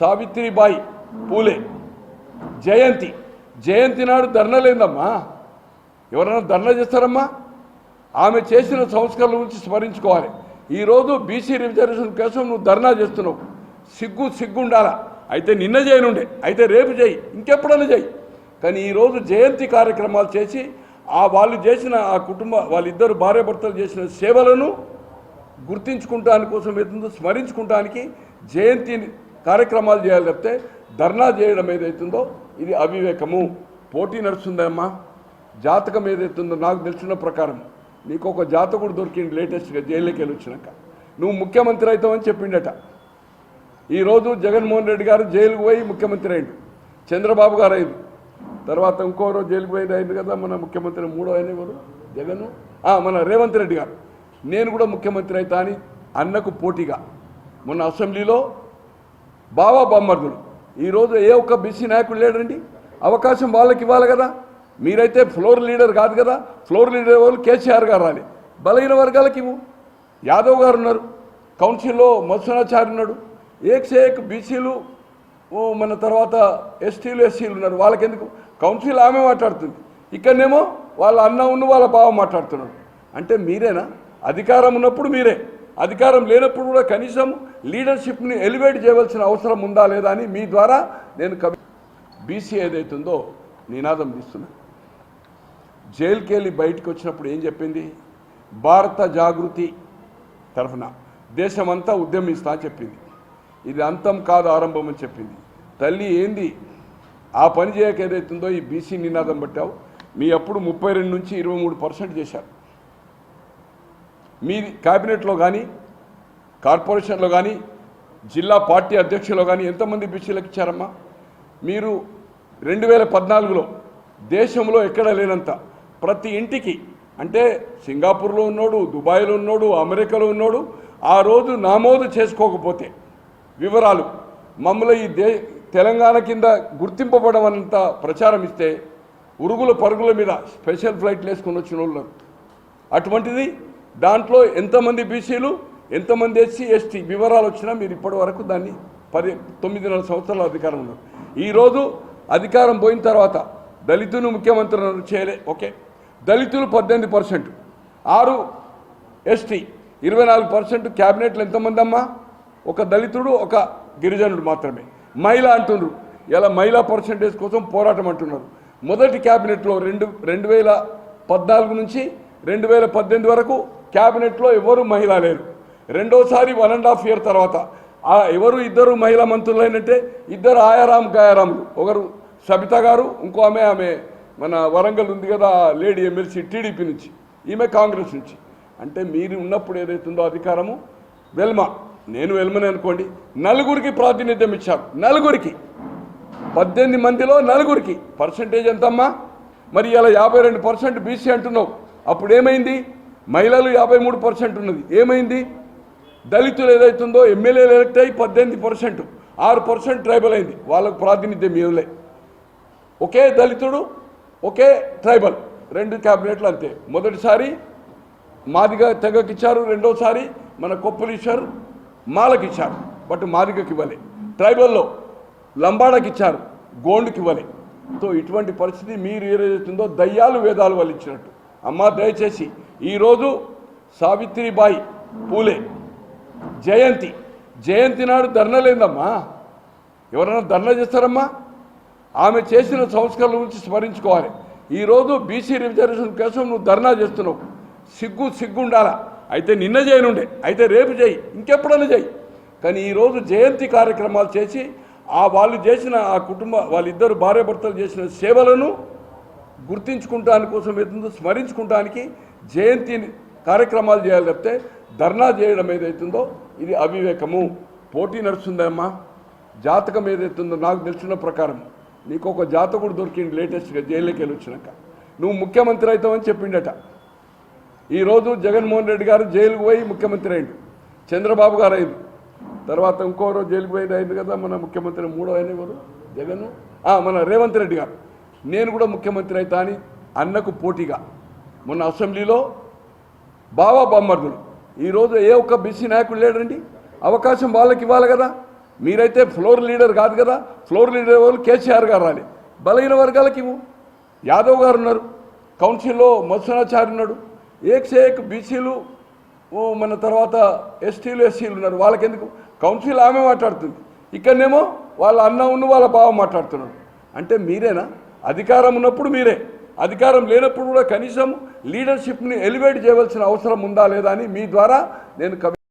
సావిత్రిబాయి పూలే జయంతి నాడు ధర్నా లేదమ్మా. ఎవరైనా ధర్నా చేస్తారమ్మా? ఆమె చేసిన సంస్కరణల గురించి స్మరించుకోవాలి. ఈరోజు బీసీ రిజర్వేషన్ కోసం నువ్వు ధర్నా చేస్తున్నావు. సిగ్గుండాలా? అయితే నిన్న చేయనుండే, అయితే రేపు చేయి, ఇంకెప్పుడైనా చేయి. కానీ ఈరోజు జయంతి కార్యక్రమాలు చేసి వాళ్ళు చేసిన ఆ వాళ్ళిద్దరు భార్యాభర్తలు చేసిన సేవలను గుర్తించుకుంటానికి కోసం ఏదైతుందో స్మరించుకుంటానికి జయంతి కార్యక్రమాలు చేయాలి తప్పితే ధర్నా చేయడం ఏదైతుందో ఇది అవివేకము. పోటీ నడుస్తుందమ్మా. జాతకం ఏదైతుందో నాకు తెలిసిన ప్రకారం నీకు ఒక జాతకుడు దొరికింది లేటెస్ట్గా జైల్లోకి వెళ్ళి వచ్చినాక. నువ్వు ముఖ్యమంత్రి అవుతావని చెప్పిండట. ఈరోజు జగన్మోహన్ రెడ్డి గారు జైలుకు పోయి ముఖ్యమంత్రి అయిండు, చంద్రబాబు గారు అయింది, తర్వాత ఇంకో రోజు జైలుకు పోయింది అయింది కదా మన ముఖ్యమంత్రి మూడో అయిన ఎవరు జగన్ మన రేవంత్ రెడ్డి గారు. నేను కూడా ముఖ్యమంత్రి అవుతా అని అన్నకు పోటీగా మొన్న అసెంబ్లీలో బావా బొమ్మర్దులు. ఈరోజు ఏ ఒక్క బీసీ నాయకుడు లేడండి. అవకాశం వాళ్ళకి ఇవ్వాలి కదా. మీరైతే ఫ్లోర్ లీడర్ కాదు కదా. ఫ్లోర్ లీడర్ వాళ్ళు కేసీఆర్ గారు రాలి. బలహీన వర్గాలకి ఇవ్వు. యాదవ్ గారు ఉన్నారు, కౌన్సిల్లో మత్స్యనాచారి ఉన్నాడు, ఏక్ బీసీలు మన తర్వాత ఎస్టీలు ఎస్సీలు ఉన్నారు. వాళ్ళకెందుకు? కౌన్సిల్ ఆమె మాట్లాడుతుంది, ఇక్కడనేమో వాళ్ళ అన్న ఉన్న వాళ్ళ బావ మాట్లాడుతున్నాడు. అంటే మీరేనా? అధికారం ఉన్నప్పుడు మీరే, అధికారం లేనప్పుడు కూడా కనీసం లీడర్షిప్ని ఎలివేట్ చేయవలసిన అవసరం ఉందా లేదా అని మీ ద్వారా నేను బీసీ ఏదైతుందో నినాదం తీస్తున్నా. జైలుకి వెళ్ళి బయటకు వచ్చినప్పుడు ఏం చెప్పింది? భారత జాగృతి తరఫున దేశమంతా ఉద్యమిస్తా అని చెప్పింది. ఇది అంతం కాదు ఆరంభం అని చెప్పింది. తల్లి ఏంది ఆ పని చేయక ఏదైతుందో ఈ బీసీ నినాదం పట్టావు. మీ అప్పుడు 32 నుంచి 23% చేశారు. మీ క్యాబినెట్లో కానీ కార్పొరేషన్లో కానీ జిల్లా పార్టీ అధ్యక్షులో కానీ ఎంతమంది బీసీలకు ఇచ్చారమ్మా? మీరు 2014లో దేశంలో ఎక్కడ లేనంత ప్రతి ఇంటికి, అంటే సింగపూర్లో ఉన్నాడు, దుబాయ్లో ఉన్నాడు, అమెరికాలో ఉన్నాడు, ఆ రోజు నమోదు చేసుకోకపోతే వివరాలు మమ్మల్ని ఈ తెలంగాణ కింద గుర్తింపబడమన్నంత ప్రచారం ఇస్తే ఉరుగుల పరుగుల మీద స్పెషల్ ఫ్లైట్లు వేసుకొని వచ్చిన వాళ్ళు. అటువంటిది దాంట్లో ఎంతమంది బీసీలు ఎంతమంది ఎస్సీ ఎస్టీ వివరాలు వచ్చినా మీరు ఇప్పటి వరకు దాన్ని 9.5 సంవత్సరాల అధికారం ఉన్నారు. ఈరోజు అధికారం పోయిన తర్వాత దళితులు ముఖ్యమంత్రి చేయలే, ఓకే. దళితులు 18%, 6 ఎస్టీ, 24%. క్యాబినెట్లు ఎంతమంది అమ్మా? ఒక దళితుడు ఒక గిరిజనుడు మాత్రమే. మహిళ అంటున్నారు, ఇలా మహిళా పర్సంటేజ్ కోసం పోరాటం అంటున్నారు. మొదటి క్యాబినెట్లో 2014 నుంచి 2018 వరకు క్యాబినెట్లో ఎవరు మహిళ లేరు. రెండోసారి 1.5 ఇయర్ తర్వాత ఎవరు ఇద్దరు మహిళా మంత్రులైనట్టే, ఇద్దరు ఆయారాం గాయారాములు. ఒకరు సబిత గారు, ఇంకో ఆమె మన వరంగల్ ఉంది కదా లేడీ ఎమ్మెల్సీ టీడీపీ నుంచి, ఈమె కాంగ్రెస్ నుంచి. అంటే మీరు ఉన్నప్పుడు ఏదైతుందో అధికారము నేను వెల్మని అనుకోండి, 4గురికి ప్రాతినిధ్యం ఇచ్చారు. 4గురికి 18 మందిలో 4గురికి పర్సంటేజ్ ఎంతమ్మా? మరి ఇలా 52% బీసీ అంటున్నావు. అప్పుడు ఏమైంది? మహిళలు 53% ఉన్నది, ఏమైంది? దళితులు ఏదైతుందో ఎమ్మెల్యేలు ఎలక్ట్ అయ్యి 18%, 6% ట్రైబల్ అయింది. వాళ్ళకు ప్రాతినిధ్యం ఇవ్వలే. ఒకే దళితుడు ఒకే ట్రైబల్ 2 క్యాబినెట్లు అంతే. మొదటిసారి మాదిగ తెగకిచ్చారు, రెండోసారి మన కొప్పులీశ్వర్ మాలకి ఇచ్చారు, బట్ మాదిగకి ఇవ్వలే. ట్రైబల్లో లంబాడకి ఇచ్చారు, గోండుకి ఇవ్వలే. సో ఇటువంటి పరిస్థితి మీరు ఏదైతుందో దయ్యాలు వేదాలు వాళ్ళు ఇచ్చినట్టు. అమ్మా దయచేసి ఈరోజు సావిత్రిబాయి పూలే జయంతి నాడు ధర్నా లేదమ్మా. ఎవరైనా ధర్నా చేస్తారమ్మా? ఆమె చేసిన సంస్కరణల గురించి స్మరించుకోవాలి. ఈరోజు బీసీ రిజర్వేషన్ కోసం నువ్వు ధర్నా చేస్తున్నావు. సిగ్గుండాలా? అయితే నిన్న చేయనుండే, అయితే రేపు చేయి, ఇంకెప్పుడైనా చేయి. కానీ ఈరోజు జయంతి కార్యక్రమాలు చేసి వాళ్ళు చేసిన వాళ్ళిద్దరు భార్యాభర్తలు చేసిన సేవలను గుర్తించుకుంటానికి కోసం ఏదైతుందో స్మరించుకుంటానికి జయంతి కార్యక్రమాలు చేయాలి తప్పితే ధర్నా చేయడం ఏదైతుందో ఇది అవివేకము. పోటీ నడుస్తుందమ్మా. జాతకం ఏదైతుందో నాకు తెలిసిన ప్రకారం నీకు ఒక జాతకుడు దొరికింది లేటెస్ట్గా జైల్లోకి వెళ్ళి వచ్చినాక. నువ్వు ముఖ్యమంత్రి అవుతావని చెప్పిండట. ఈరోజు జగన్మోహన్ రెడ్డి గారు జైలుకు పోయి ముఖ్యమంత్రి అయిండు, చంద్రబాబు గారు అయింది, తర్వాత ఇంకో రోజు జైలుకు పోయింది అయింది కదా మన ముఖ్యమంత్రి మూడో అయిన ఎవరు జగన్ మన రేవంత్ రెడ్డి గారు. నేను కూడా ముఖ్యమంత్రి అవుతా అని అన్నకు పోటీగా మొన్న అసెంబ్లీలో బావా బొమ్మర్దులు. ఈరోజు ఏ ఒక్క బీసీ నాయకుడు లేడండి. అవకాశం వాళ్ళకి ఇవ్వాలి కదా. మీరైతే ఫ్లోర్ లీడర్ కాదు కదా, ఫ్లోర్ లీడర్ వాళ్ళు కేసీఆర్ గారు రాలి, బలహీన వర్గాలకి ఇవ్వు. యాదవ్ గారు ఉన్నారు, కౌన్సిల్లో మత్స్యనాచారి ఉన్నాడు, ఏక్ బీసీలు మన తర్వాత ఎస్టీలు ఎస్సీలు ఉన్నారు, వాళ్ళకి ఎందుకు? కౌన్సిల్ ఆమె మాట్లాడుతుంది, ఇక్కడనేమో వాళ్ళ అన్న ఉన్న వాళ్ళ బావ మాట్లాడుతున్నాడు. అంటే మీరేనా? అధికారం ఉన్నప్పుడు మీరే, అధికారం లేనప్పుడు కూడా కనీసం లీడర్షిప్ని ఎలివేట్ చేయవలసిన అవసరం ఉందా లేదా అని మీ ద్వారా నేను